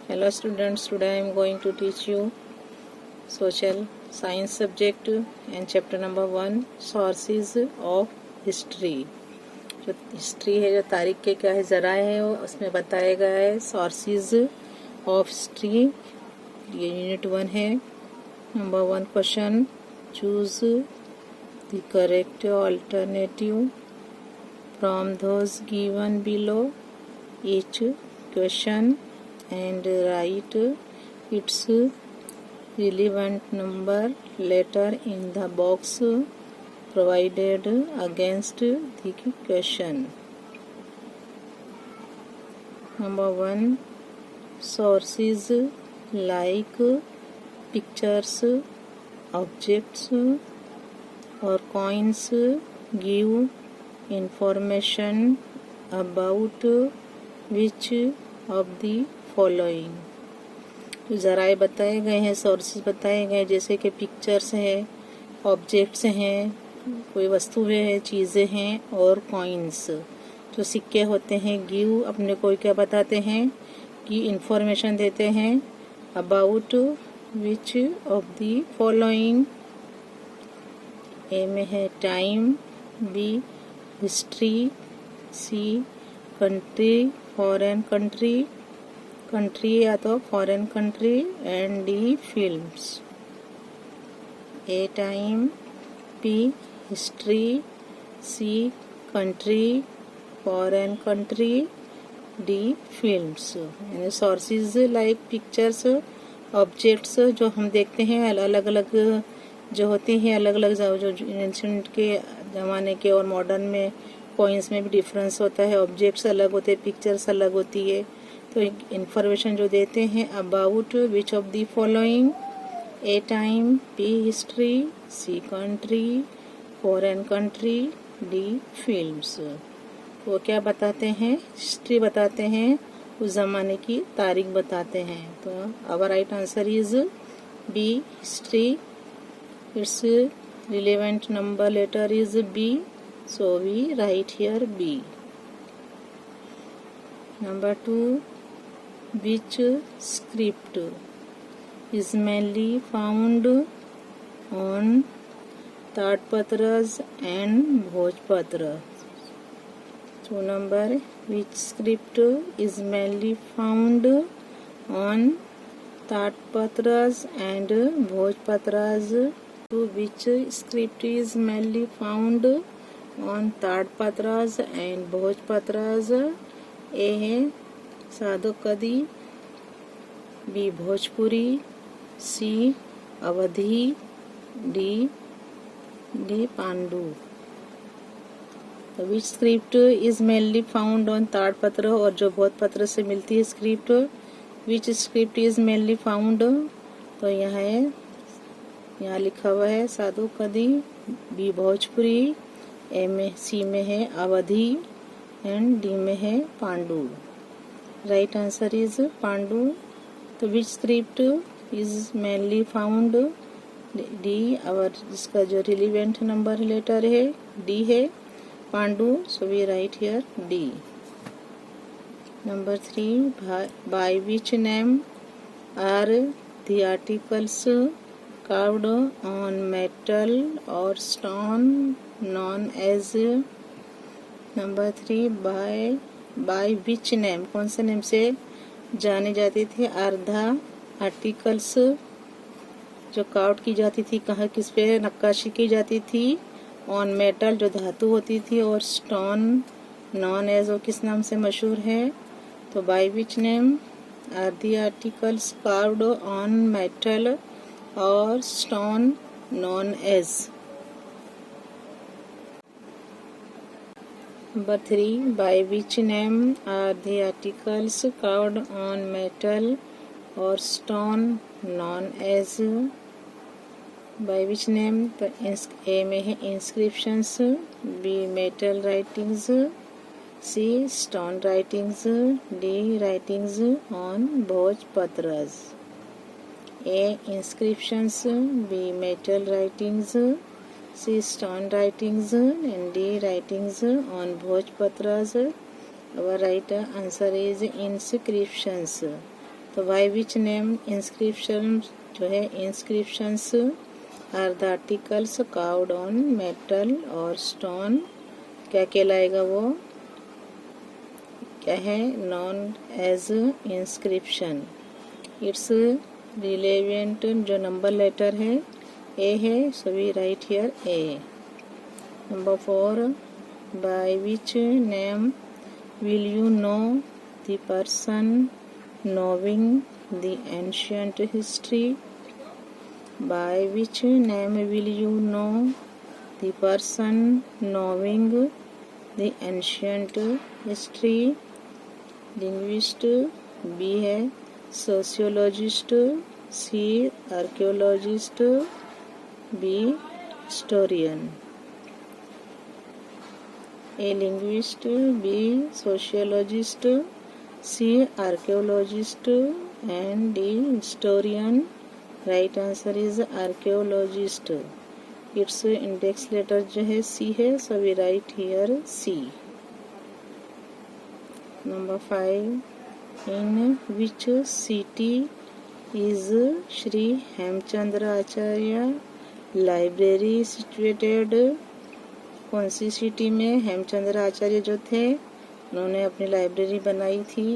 Hello students, today I am going to teach you social science subject and chapter number 1 sources of history। जो history है, जो तारीख के क्या है ज़राए हैं, वो उसमें बताया गया है sources of history। ये यूनिट 1 है। Number 1 question, choose the correct alternative from those given below each question and write its relevant number letter in the box provided against the question। Number 1, sources like pictures, objects or coins give information about which of the following. ज़राए बताए गए हैं, sources बताए गए, जैसे कि pictures हैं, objects हैं, कोई वस्तुएं हैं, चीज़ें हैं, और कॉइन्स जो सिक्के होते हैं। गिव अपने को क्या बताते हैं कि इंफॉर्मेशन देते हैं about which of the following. A में है time, B history, C country foreign country या तो foreign country, and D films. A time, B history, C country foreign country, D films. यानी सोर्सेज लाइक पिक्चर्स, ऑब्जेक्ट्स जो हम देखते हैं अलग अलग जो होते हैं, अलग अलग जो एंशिएंट के ज़माने के और मॉडर्न में कॉइन्स में भी डिफरेंस होता है। ऑब्जेक्ट्स अलग होते हैं, पिक्चर्स अलग होती है। तो इंफॉर्मेशन जो देते हैं about which of the following. A time, B history, C country foreign country, D films. वो क्या बताते हैं? हिस्ट्री बताते हैं, उस ज़माने की तारीख बताते हैं। तो our right answer is B history. It's relevant number letter is B, so we write here B। Number 2, which script is mainly found on Tatpatras and Bhojpatra। 2 number, which script is mainly found on Tatpatras and Bhojpatras। To which script is mainly found on ताड़पत्रास and भोजपत्रास। A है Sadhukkadi, B Bhojpuri, C Awadhi, D Pandu. Which script is mainly found on ताड़पत्र, और जो भोजपत्र से मिलती है script, which script is mainly found. तो यहाँ लिखा हुआ है साधुकदी, बी भोजपुरी, ए में सी में है अवधी, एंड डी में है Pandu. Right answer is Pandu. तो which script is mainly found, D. और जिसका जो रिलेवेंट नंबर लेटर है डी है, Pandu. So we write here D. Number 3, by which name are the articles carved on metal or stone known as। Number 3, by which name, कौन से name से जाने जाती थी अर्धा आर्टिकल्स जो कार्व की जाती थी, कहाँ किस पे नक्काशी की जाती थी। ऑन मेटल जो धातु होती थी, और स्टोन नॉन एज वो किस नाम से मशहूर है। तो by which name are the articles carved on metal और stone known as। Number 3, by which name are the articles carved on metal or stone known as। by which name, तो A में है inscriptions, B metal writings, C stone writings, D writings on Bhojpatras। A inscriptions, B metal writings, C stone writings, and D writings on Bhojpatras। Our right answer is inscriptions। तो by which name inscription जो है inscriptions are the articles carved on metal और stone, क्या कहलाएगा वो, क्या है, known as inscription. It's relevant जो नंबर लेटर है ए है, so we write here A. Number 4, by which name will you know the person knowing the ancient history. By which name will you know the person knowing the ancient history? Linguist B है, sociologist C archaeologist B historian। A linguist, B sociologist, C archaeologist and D historian। Right answer is archaeologist. It's index letter जो है C है, so we write here C. Number 5, in which city is Shri Hemchandra Acharya library situated. कौन सी city में हेमचंद्र आचार्य जो थे उन्होंने अपनी लाइब्रेरी बनाई थी।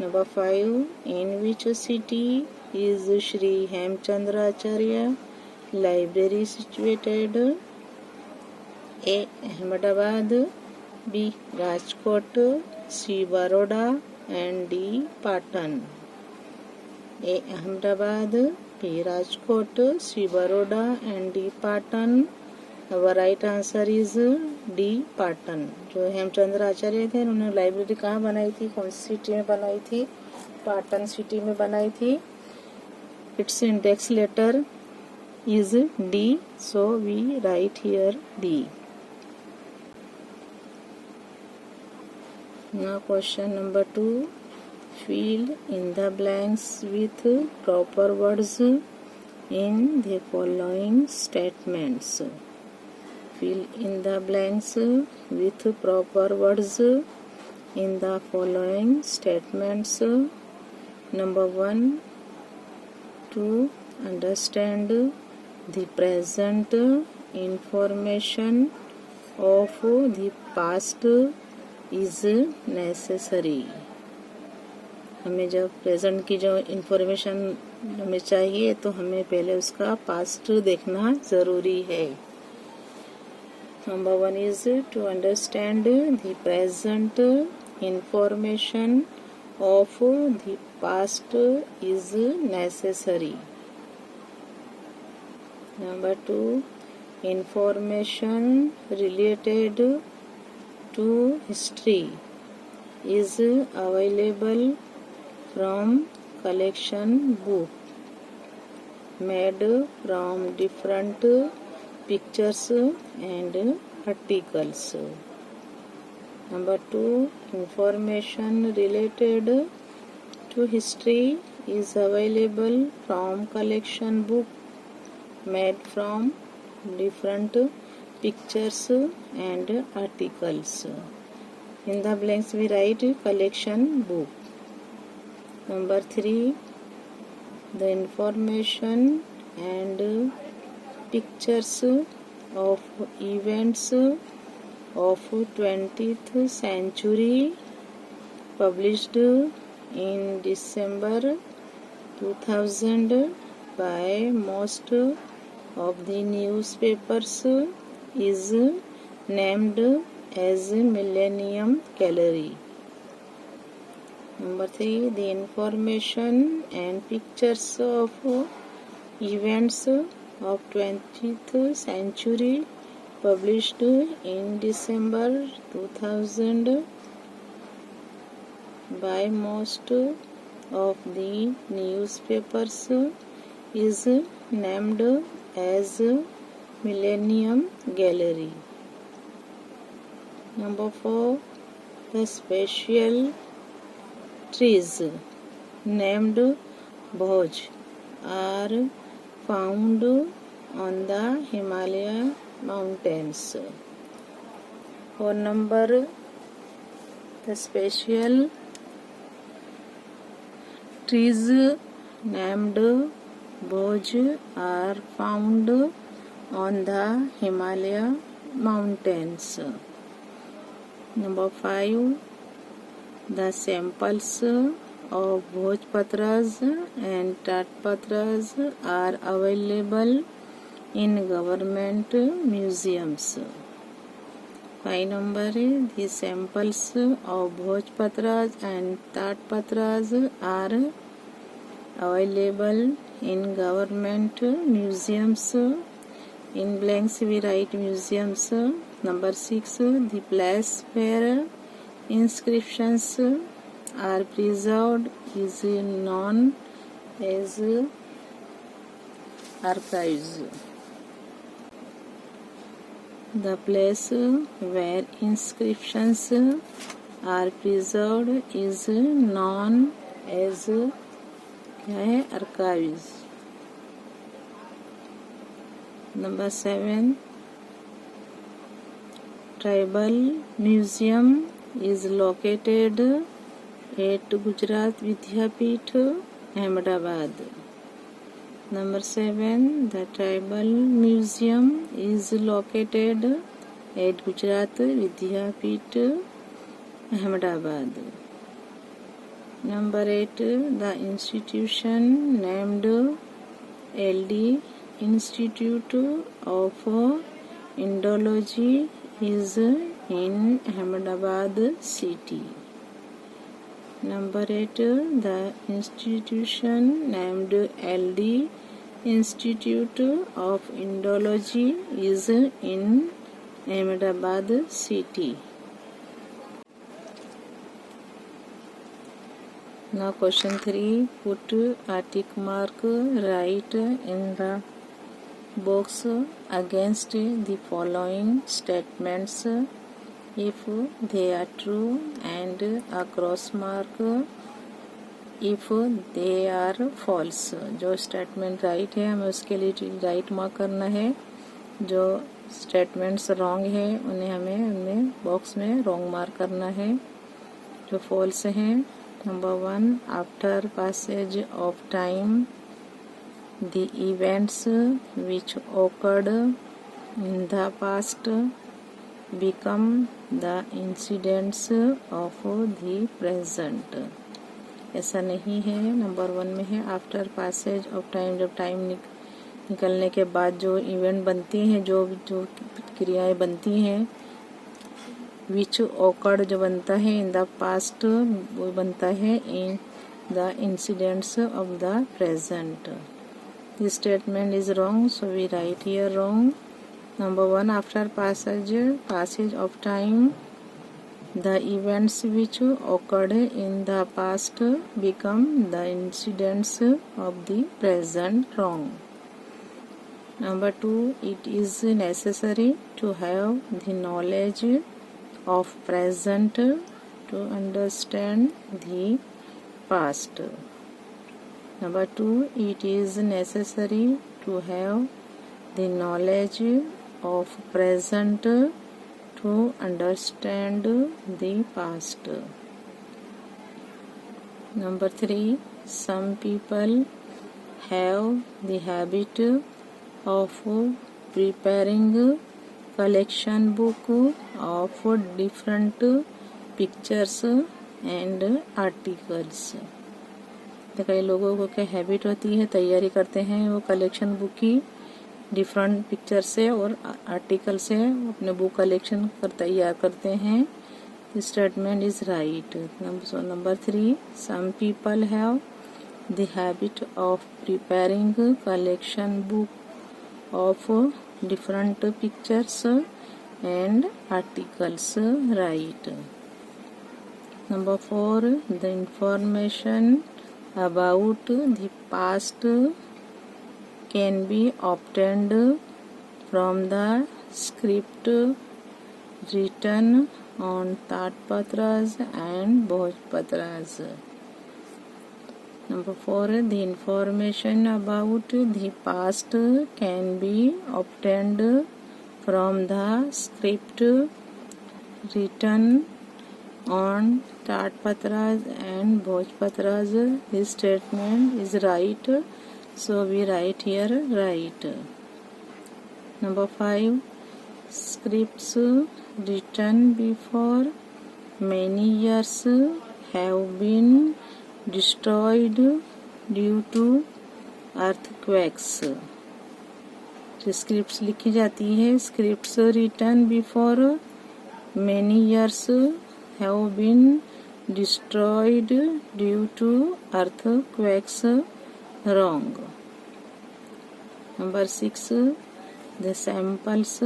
Number 5, in which city is Shri Hemchandracharya library situated? A. Ahmedabad, B. Rajkot, C. Baroda and D. Patan। A. Ahmedabad, B. Rajkot, C. Baroda and D. Patan। Our right answer is D. Patan। जो हेमचंद्र आचार्य थे उन्होंने library कहाँ बनाई थी, कौन सी city में बनाई थी, पाटन सिटी में बनाई थी। Its index letter is D, so we write here D। Now question number 2, fill in the blanks with proper words in the following statements। Fill in the blanks with proper words in the following statements। Number 1, to understand the present information of the past is necessary। हमें जब present की जो information हमें चाहिए तो हमें पहले उसका पास्ट देखना ज़रूरी है। Number 1 is to understand the present information of the past is necessary। Number 2, information related to history is available from collection book made from different pictures and articles। Number 2, information related to history is available from collection book made from different pictures and articles। In the blanks we write collection book। Number 3, the information and pictures of events of 20th century published in December 2000 by most of the newspapers is named as Millennium Gallery। Number 3, the information and pictures of events of 20th century published in December 2000 by most of the newspapers is named as Millennium Gallery। Number 4, the special trees named Bhoj are found on the Himalaya mountains। 4 number, the special trees named Bhoj are found on the Himalaya mountains. Number 5. The samples of Bhojpatras and Tatpatras are available in government museums. 5 number, the samples of Bhojpatras and Tatpatras are available in government museums. In blanks we write museums. Number 6, the place where inscriptions are preserved is known as archives. The place where inscriptions are preserved is known as archives. Number 7, Tribal Museum is located at Gujarat Vidyapeeth, Ahmedabad. Number 7, the Tribal Museum is located at Gujarat Vidyapeeth, Ahmedabad. Number 8, the institution named LD Institute of Indology is in Ahmedabad city. Number 8, the institution named LD Institute of Indology is in Ahmedabad city. Now question 3, put a tick mark right in the box against the following statements if they are true and a cross mark if they are false. जो statement right है हमें उसके लिए right mark करना है, जो statements wrong है उन्हें हमें उनमें बॉक्स में रॉन्ग मार्क करना है. जो फॉल्स हैं, number 1, after passage of time the events which occurred in the past become the incidents of the present. ऐसा नहीं है. नंबर 1 में है आफ्टर पैसेज ऑफ टाइम, जब टाइम निकलने के बाद जो इवेंट बनती हैं, जो क्रियाएं बनती हैं. विच ओकर्ड जो बनता है इन द पास्ट, वो बनता है in the incidents of the present. This statement is wrong, so we write here wrong. Number 1, after passage of time, the events which occurred in the past become the incidents of the present. Wrong. Number 2, it is necessary to have the knowledge of present to understand the past. Number 2, it is necessary to have the knowledge of present to understand the past. Number 3, some people have the habit of preparing collection book of different pictures and articles. तो कई लोगों को क्या habit होती है, तैयारी करते हैं वो कलेक्शन बुक की डिफरेंट पिक्चर से और आर्टिकल से अपने बुक कलेक्शन कर तैयार करते हैं. Statement is right. Number 3, some people have the habit of preparing collection book of different pictures and articles. Right. Number 4, the information about the past can be obtained from the script written on Tatpatras and Bhojpatras. Number 4, the information about the past can be obtained from the script written on Tatpatras and Bhojpatras. This statement is right, so we write here right. Number 5. Scripts written before many years have been destroyed due to earthquakes. जो scripts लिखी जाती है, scripts written before many years have been destroyed due to earthquakes wrong. Number 6. The samples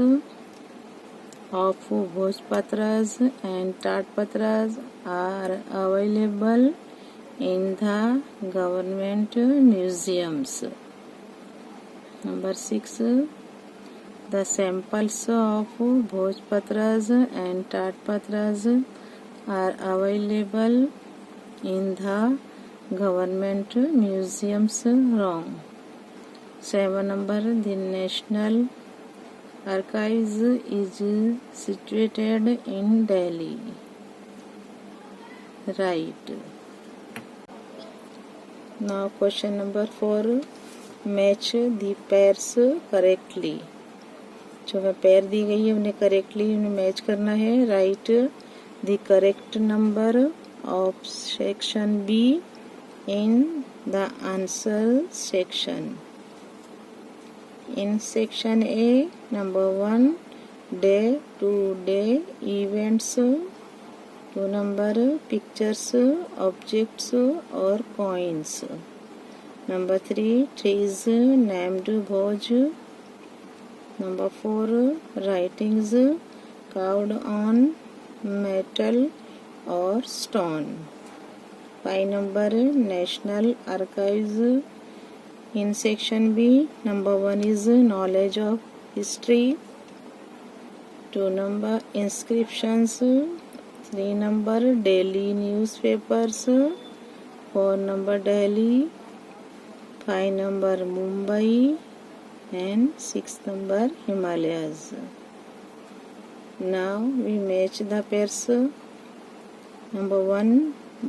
of Bhojpatras and Tatpatras are available in the government museums. Number 6. The samples of Bhojpatras and Tatpatras are available in the government museums. Wrong. 7 number. The National Archives is situated in Delhi. Right. Now question number 4. Match the pairs correctly. जो मैं pair दी गई है उन्हें correctly उन्हें match करना है. Write the correct number of section B in the answer section. In section A number 1 day to day events. 2 number pictures objects और coins. Number 3 trees named Bhoj. Number 4 writings carved on metal or stone. 5 number National Archives. In section B number 1 is knowledge of history. 2 number inscriptions. 3 number daily newspapers. 4 number Delhi. 5 number Mumbai and 6 number Himalayas. Now we match the pairs. Number 1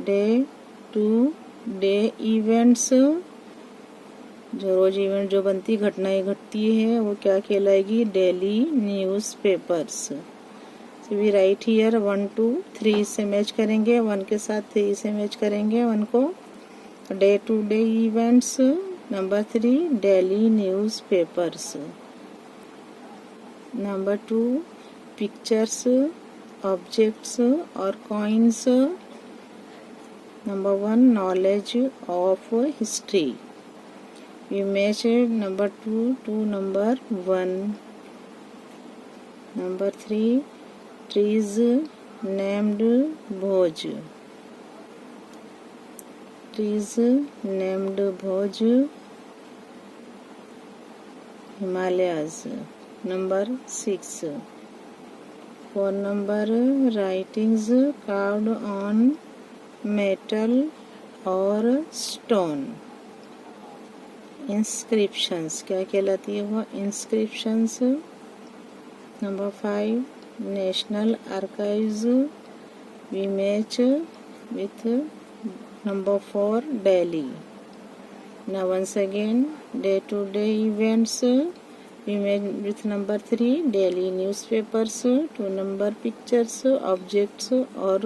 day to day events. जो रोज event जो बनती घटनाएं घटती है वो क्या कहलाएगी? Daily newspapers. So we write here 1 2 3 से मैच करेंगे. 1 के साथ 3 से मैच करेंगे 1 को. Day to day events. Number 3 daily newspapers. Number 2 pictures objects और coins. Number 1 knowledge of history. We match number 2 to number 1. Number 3 trees named Bhoj. Trees named Bhoj, Himalayas. Number 6. 4 number writings carved on metal or stone. Inscriptions क्या कहलाती है वो? Inscriptions. Number 5 National Archives. We match with number 4 Delhi. Now once again day to day events. We match with number 3 daily newspapers. 2 number pictures objects or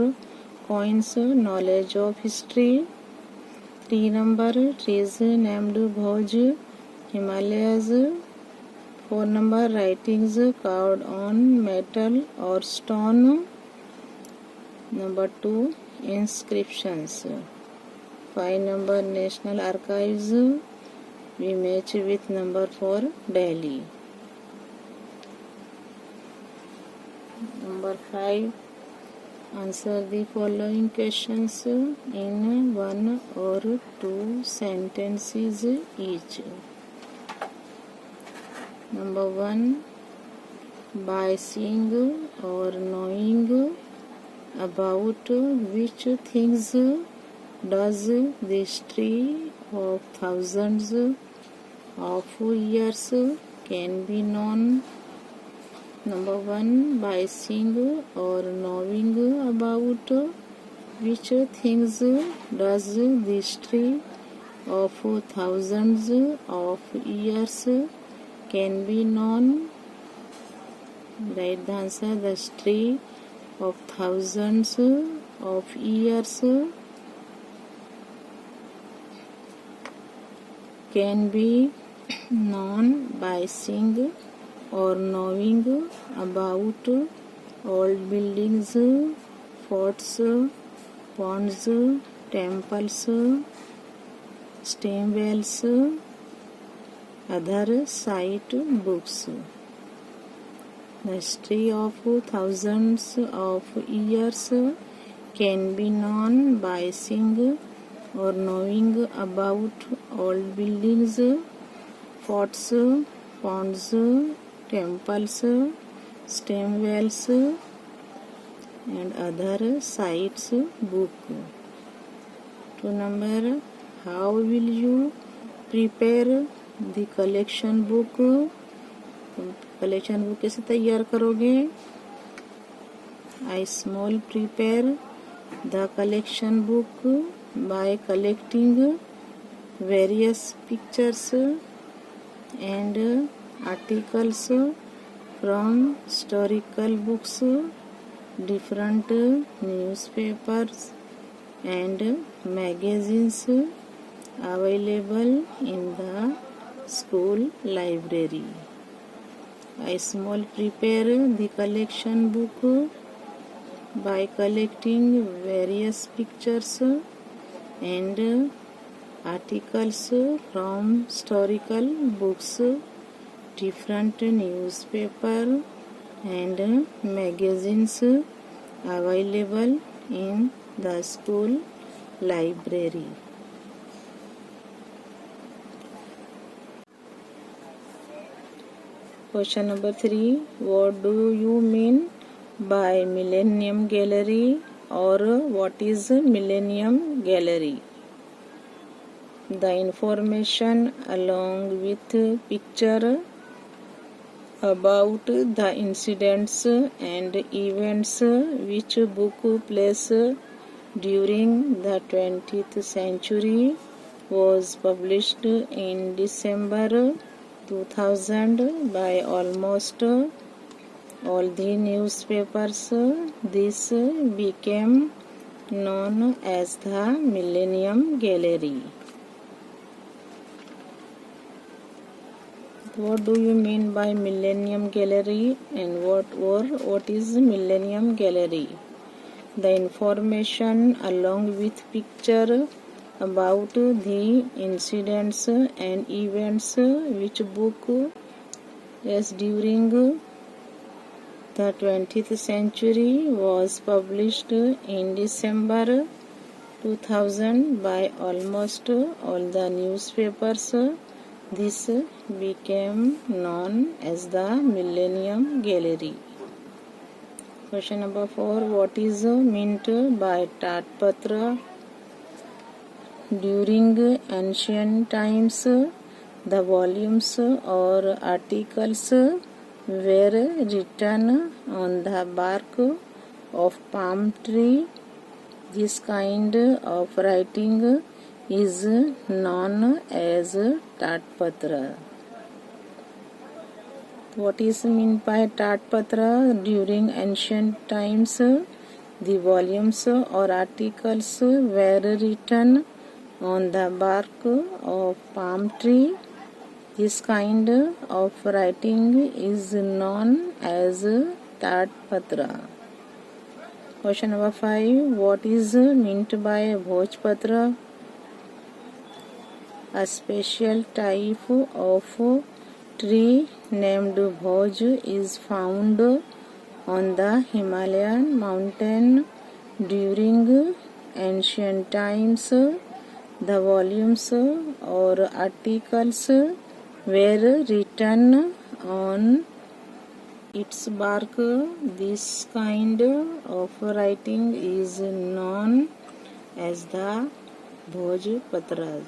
coins knowledge of history. 3 number trees named Bhoj, Himalayas. 4 number writings carved on metal or stone. Number 2 inscriptions. 5 number National Archives. We match with number 4 Delhi. Number 5 answer the following questions in 1 or 2 sentences each. Number 1 by seeing or knowing about which things does the history of thousands of years can be known. Number 1. By seeing or knowing about which things does the history of thousands of years can be known. Write the answer. The history of thousands of years can be known by seeing or knowing about old buildings, forts, ponds, temples, stem wells, other site books. The history of thousands of years can be known by seeing or knowing about old buildings, forts, ponds, temples, stem wells, and other sites book. 2 number. How will you prepare the collection book? Collection book कैसे तैयार करोगे? I small prepare the collection book by collecting various pictures and articles from historical books, different newspapers and magazines available in the school library. I small prepare the collection book by collecting various pictures and articles from historical books, different newspaper and magazines available in the school library. Question number 3. What do you mean by Millennium Gallery, or what is Millennium Gallery? The information along with picture about the incidents and events which took place during the 20th century was published in December 2000 by almost all the newspapers. This became known as the Millennium Gallery. What do you mean by Millennium Gallery, and what is Millennium Gallery? The information along with picture about the incidents and events which took place during the 20th century was published in December 2000 by almost all the newspapers. This became known as the Millennium Gallery. Question number 4. What is meant by Tatpatra? During ancient times, the volumes or articles were written on the bark of palm tree. This kind of writing is known as Tatpatra. What is meant by Tatpatra? During ancient times, the volumes or articles were written on the bark of palm tree. This kind of writing is known as Tatpatra. Question number 5. What is meant by Bhojpatra? A special type of tree named Bhoj is found on the Himalayan mountain. During ancient times, the volumes or articles were written on its bark. This kind of writing is known as the Bhojpatra.